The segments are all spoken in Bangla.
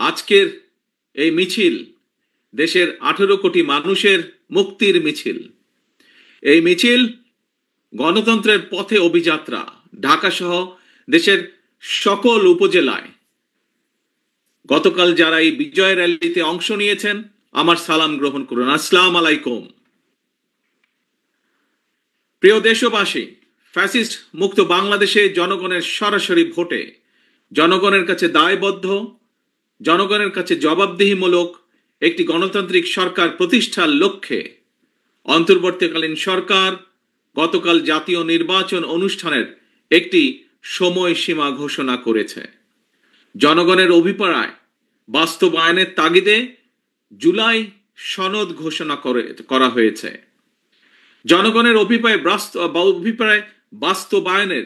আজকের এই মিছিল দেশের 18 কোটি মানুষের মুক্তির মিছিল। এই মিছিল গণতন্ত্রের পথে অভিযাত্রা। ঢাকা সহ দেশের সকল উপজেলায় গতকাল যারা এই বিজয় র্যালিতে অংশ নিয়েছেন, আমার সালাম গ্রহণ করুন। আসসালামু আলাইকুম। প্রিয় দেশবাসী, ফ্যাসিস্ট মুক্ত বাংলাদেশে জনগণের সরাসরি ভোটে জনগণের কাছে দায়বদ্ধ, জনগণের কাছে জবাবদিহিমূলক একটি গণতান্ত্রিক সরকার প্রতিষ্ঠার লক্ষ্যে অন্তর্বর্তীকালীন সরকার গতকাল জাতীয় নির্বাচন অনুষ্ঠানের একটি সময়সীমা ঘোষণা করেছে। জনগণের অভিপ্রায় বাস্তবায়নের তাগিদে জুলাই সনদ ঘোষণা করা হয়েছে। জনগণের অভিপ্রায় বাস্তবায়নের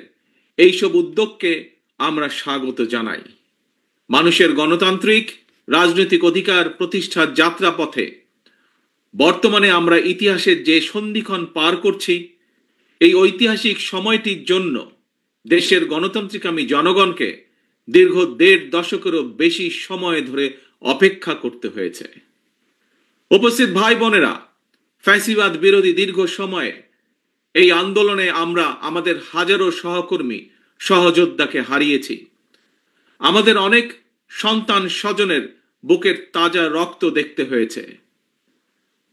এইসব উদ্যোগকে আমরা স্বাগত জানাই। মানুষের গণতান্ত্রিক রাজনৈতিক অধিকার প্রতিষ্ঠার যাত্রাপথে বর্তমানে আমরা ইতিহাসের যে সন্ধিক্ষণ পার করছি, এই ঐতিহাসিক সময়টির জন্য দেশের গণতান্ত্রিকামী জনগণকে দীর্ঘ 1.5 দশকেরও বেশি সময় ধরে অপেক্ষা করতে হয়েছে। উপস্থিত ভাই বোনেরা, ফ্যাসিবাদ বিরোধী দীর্ঘ সময়ে এই আন্দোলনে আমরা আমাদের হাজারো সহকর্মী সহযোদ্ধাকে হারিয়েছি। আমাদের অনেক সন্তান স্বজনের বুকের তাজা রক্ত দেখতে হয়েছে।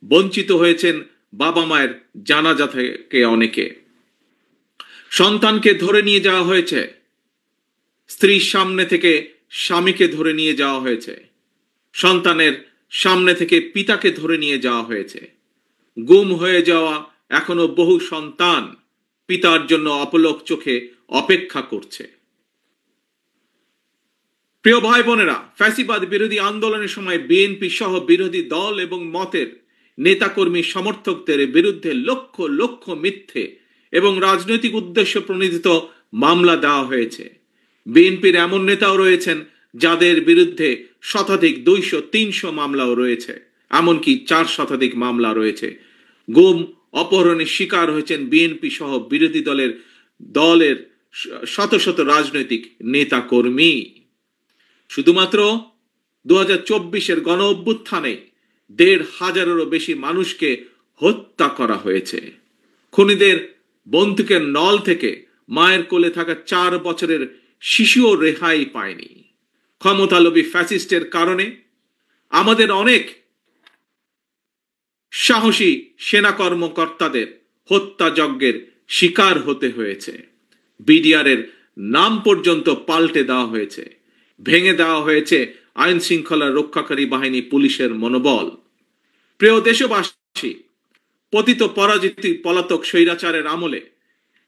বঞ্চিত হয়েছেন বাবা মায়ের জানাজা থেকে অনেকে। সন্তানকে ধরে নিয়ে যাওয়া হয়েছে, স্ত্রীর সামনে থেকে স্বামীকে ধরে নিয়ে যাওয়া হয়েছে, সন্তানের সামনে থেকে পিতাকে ধরে নিয়ে যাওয়া হয়েছে। গুম হয়ে যাওয়া এখনো বহু সন্তান পিতার জন্য অপলক চোখে অপেক্ষা করছে। প্রিয় ভাই বোনেরা, ফ্যাসিবাদ বিরোধী আন্দোলনের সময় বিএনপি সহ বিরোধী দল এবং মতের নেতাকর্মী সমর্থকদের বিরুদ্ধে লক্ষ লক্ষ মিথ্যে এবং রাজনৈতিক উদ্দেশ্য প্রণোদিত মামলা দেওয়া হয়েছে। বিএনপির এমন নেতাও রয়েছেন যাদের বিরুদ্ধে শতাধিক 200-300 মামলাও রয়েছে, এমনকি 4 শতাধিক মামলা রয়েছে। গুম অপহরণের শিকার হয়েছেন বিএনপি সহ বিরোধী দলের শত শত রাজনৈতিক নেতা কর্মী। শুধুমাত্র 2024-এর গণ অভ্যুত্থানে 1,500-এরও বেশি মানুষকে হত্যা করা হয়েছে। খুনিদের বন্দুকের নল থেকে মায়ের কোলে থাকা 4 বছরের শিশুও রেহাই পায়নি। ক্ষমতালোভী ফ্যাসিস্টের কারণে আমাদের অনেক সাহসী সেনা কর্মকর্তাদের হত্যাযজ্ঞের শিকার হতে হয়েছে। বিডিআরের নাম পর্যন্ত পাল্টে দেওয়া হয়েছে, ভেঙে দেওয়া হয়েছে আইন শৃঙ্খলা রক্ষাকারী বাহিনী পুলিশের মনোবল। প্রিয় দেশবাসী, পতিত পরাজিত পলাতক স্বৈরাচারের আমলে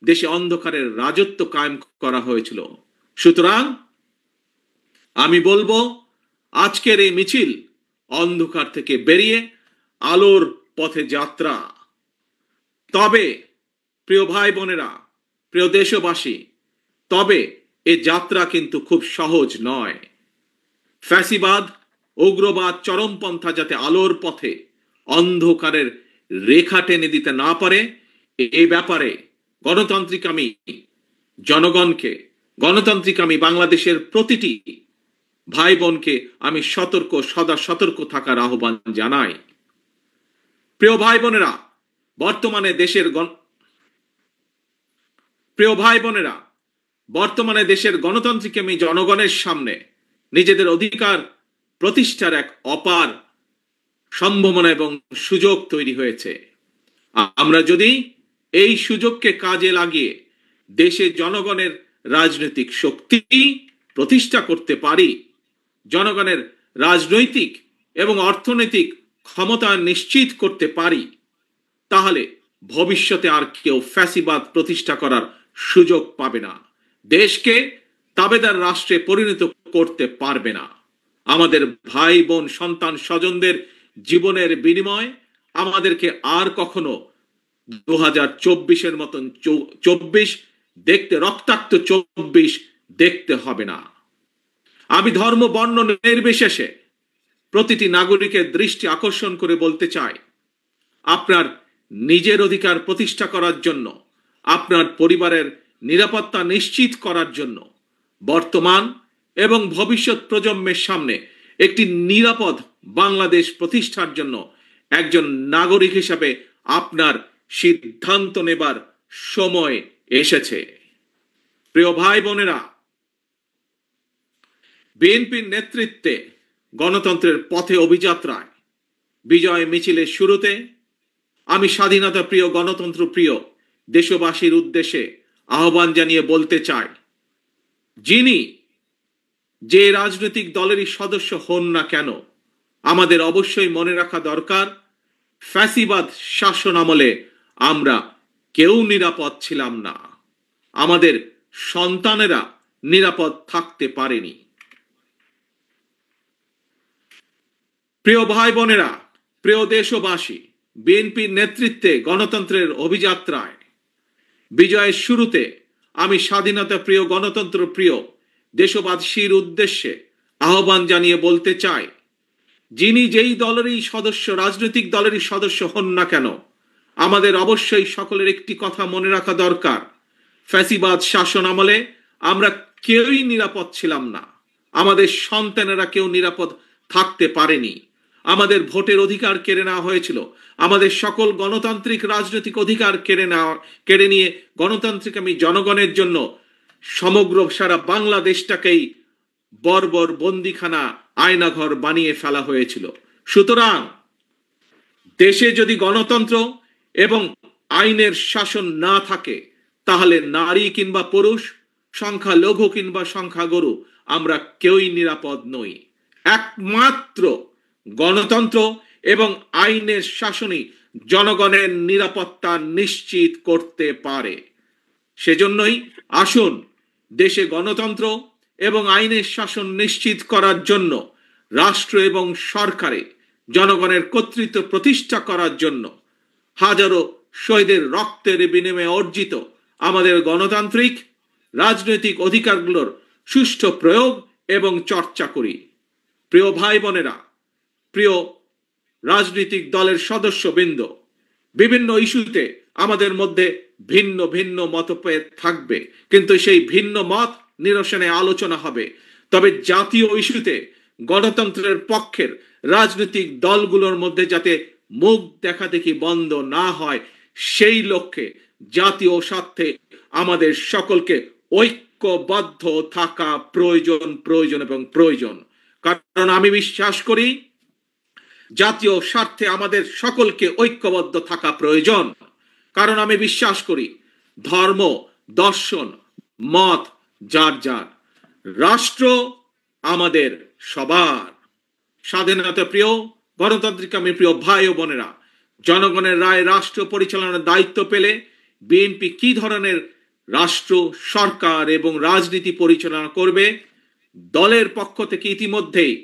দেশে অন্ধকারের রাজত্ব কায়েম করা হয়েছিল। সুতরাং আমি বলবো, আজকের এই মিছিল অন্ধকার থেকে বেরিয়ে আলোর পথে যাত্রা। তবে প্রিয় ভাই বোনেরা, প্রিয় দেশবাসী, তবে এ যাত্রা কিন্তু খুব সহজ নয়। ফ্যাসিবাদ, উগ্রবাদ, চরমপন্থা যাতে আলোর পথে অন্ধকারের রেখা টেনে দিতে না পারে, এই ব্যাপারে গণতান্ত্রিকামী জনগণকে, গণতান্ত্রিকামী বাংলাদেশের প্রতিটি ভাই বোনকে আমি সদা সতর্ক থাকার আহ্বান জানাই। প্রিয় ভাই বোনেরা, বর্তমানে দেশের গণতান্ত্রিকামী জনগণের সামনে নিজেদের অধিকার প্রতিষ্ঠার এক অপার সম্ভাবনা এবং সুযোগ তৈরি হয়েছে। আমরা যদি এই সুযোগকে কাজে লাগিয়ে দেশে জনগণের রাজনৈতিক শক্তি প্রতিষ্ঠা করতে পারি, জনগণের রাজনৈতিক এবং অর্থনৈতিক ক্ষমতা নিশ্চিত করতে পারি, তাহলে ভবিষ্যতে আর কেউ ফ্যাসিবাদ প্রতিষ্ঠা করার সুযোগ পাবে না, দেশকে তাবেদার রাষ্ট্রে পরিণত করতে পারবে না। আমাদের ভাই বোন সন্তান স্বজনদের জীবনের বিনিময় আমাদেরকে আর কখনো 2024-এর মতন 24 দেখতে, রক্তাক্ত 24 দেখতে হবে না। আমি ধর্ম বর্ণ নির্বিশেষে প্রতিটি নাগরিকের দৃষ্টি আকর্ষণ করে বলতে চাই, আপনার নিজের অধিকার প্রতিষ্ঠা করার জন্য, আপনার পরিবারের নিরাপত্তা নিশ্চিত করার জন্য বর্তমান এবং ভবিষ্যৎ প্রজন্মের সামনে একটি নিরাপদ বাংলাদেশ প্রতিষ্ঠার জন্য একজন নাগরিক হিসাবে আপনার সিদ্ধান্ত নেবার সময় এসেছে। প্রিয় ভাই বোনেরা, বিএনপির নেতৃত্বে গণতন্ত্রের পথে অভিযাত্রায় বিজয় মিছিলের শুরুতে আমি স্বাধীনতা প্রিয়, গণতন্ত্র প্রিয় দেশবাসীর উদ্দেশ্যে আহ্বান জানিয়ে বলতে চাই, যিনি যে রাজনৈতিক দলেরই সদস্য হন না কেন, আমাদের অবশ্যই মনে রাখা দরকার, ফ্যাসিবাদ শাসন আমলে আমরা কেউ নিরাপদ ছিলাম না, আমাদের সন্তানেরা নিরাপদ থাকতে পারেনি। প্রিয় ভাই বোনেরা, প্রিয় দেশবাসী, বিএনপির নেতৃত্বে গণতন্ত্রের অভিযাত্রায় বিজয়ের শুরুতে আমি স্বাধীনতা প্রিয়, গণতন্ত্র প্রিয় দেশবাসীর উদ্দেশ্যে আহ্বান জানিয়ে বলতে চাই, যিনি যেই দলেরই সদস্য, রাজনৈতিক দলেরই সদস্য হন না কেন, আমাদের অবশ্যই সকলের একটি কথা মনে রাখা দরকার, ফ্যাসিবাদ শাসন আমলে আমরা কেউই নিরাপদ ছিলাম না, আমাদের সন্তানেরা কেউ নিরাপদ থাকতে পারেনি, আমাদের ভোটের অধিকার কেড়ে নেওয়া হয়েছিল, আমাদের সকল গণতান্ত্রিক রাজনৈতিক অধিকার কেড়ে নিয়ে গণতান্ত্রিক আমি জনগণের জন্য সমগ্র সারা বাংলাদেশটাকেই বর্বর বন্দিখানা, আয়নাঘর বানিয়ে ফেলা হয়েছিল। সুতরাং দেশে যদি গণতন্ত্র এবং আইনের শাসন না থাকে, তাহলে নারী কিংবা পুরুষ, সংখ্যালঘু কিংবা সংখ্যাগুরু, আমরা কেউই নিরাপদ নই। একমাত্র গণতন্ত্র এবং আইনের শাসনই জনগণের নিরাপত্তা নিশ্চিত করতে পারে। সেজন্যই আসুন দেশে গণতন্ত্র এবং আইনের শাসন নিশ্চিত করার জন্য, রাষ্ট্র এবং সরকারে জনগণের কর্তৃত্ব প্রতিষ্ঠা করার জন্য হাজারো শহীদের রক্তের বিনিময়ে অর্জিত আমাদের গণতান্ত্রিক রাজনৈতিক অধিকারগুলোর সুষ্ঠু প্রয়োগ এবং চর্চা করি। প্রিয় ভাই বোনেরা, প্রিয় রাজনৈতিক দলের সদস্যবৃন্দ, বিভিন্ন ইস্যুতে আমাদের মধ্যে ভিন্ন ভিন্ন মতভেদ থাকবে, কিন্তু সেই ভিন্ন মত নিরসনে আলোচনা হবে। তবে জাতীয় ইস্যুতে গণতন্ত্রের পক্ষের রাজনৈতিক দলগুলোর মধ্যে যাতে মুখ দেখাদেখি বন্ধ না হয়, সেই লক্ষ্যে জাতীয় স্বার্থে আমাদের সকলকে ঐক্যবদ্ধ থাকা প্রয়োজন এবং প্রয়োজন। কারণ আমি বিশ্বাস করি জাতীয় স্বার্থে আমাদের সকলকে ঐক্যবদ্ধ থাকা প্রয়োজন। কারণ আমি বিশ্বাস করি ধর্ম, দর্শন, মত যার যার, রাষ্ট্র আমাদের সবার। স্বাধীনতা প্রিয়, গণতান্ত্রিক আমি প্রিয় ভাই ও বোনেরা, জনগণের রায় রাষ্ট্র পরিচালনার দায়িত্ব পেলে বিএনপি কি ধরনের রাষ্ট্র, সরকার এবং রাজনীতি পরিচালনা করবে, দলের পক্ষ থেকে ইতিমধ্যেই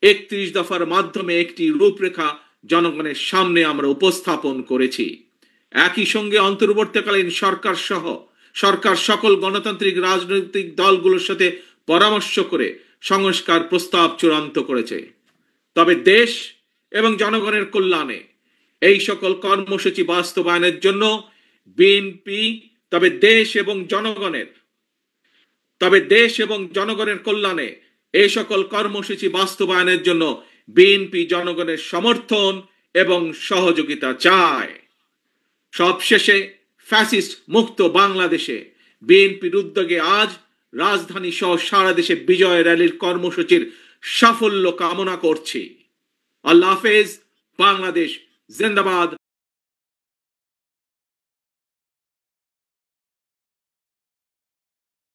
31 দফার মাধ্যমে একটি রূপরেখা জনগণের সামনে আমরা উপস্থাপন করেছি। একই সঙ্গে অন্তর্বর্তীকালীন সরকার সকল গণতান্ত্রিক রাজনৈতিক দলগুলোর সাথে পরামর্শ করে সংস্কার প্রস্তাব চূড়ান্ত করেছে। তবে দেশ এবং জনগণের কল্যাণে এই সকল কর্মসূচি বাস্তবায়নের জন্য বিএনপি দেশ এবং জনগণের কল্যাণে এই সকল কর্মসূচি বাস্তবায়নের জন্য বিএনপি জনগণের সমর্থন এবং সহযোগিতা চায়। সবশেষে ফ্যাসিস্ট মুক্ত বাংলাদেশে বিএনপির উদ্যোগে আজ রাজধানী সহ সারা দেশে বিজয় র্যালির কর্মসূচির সাফল্য কামনা করছি। আল্লাহ হাফেজ। বাংলাদেশ জিন্দাবাদ,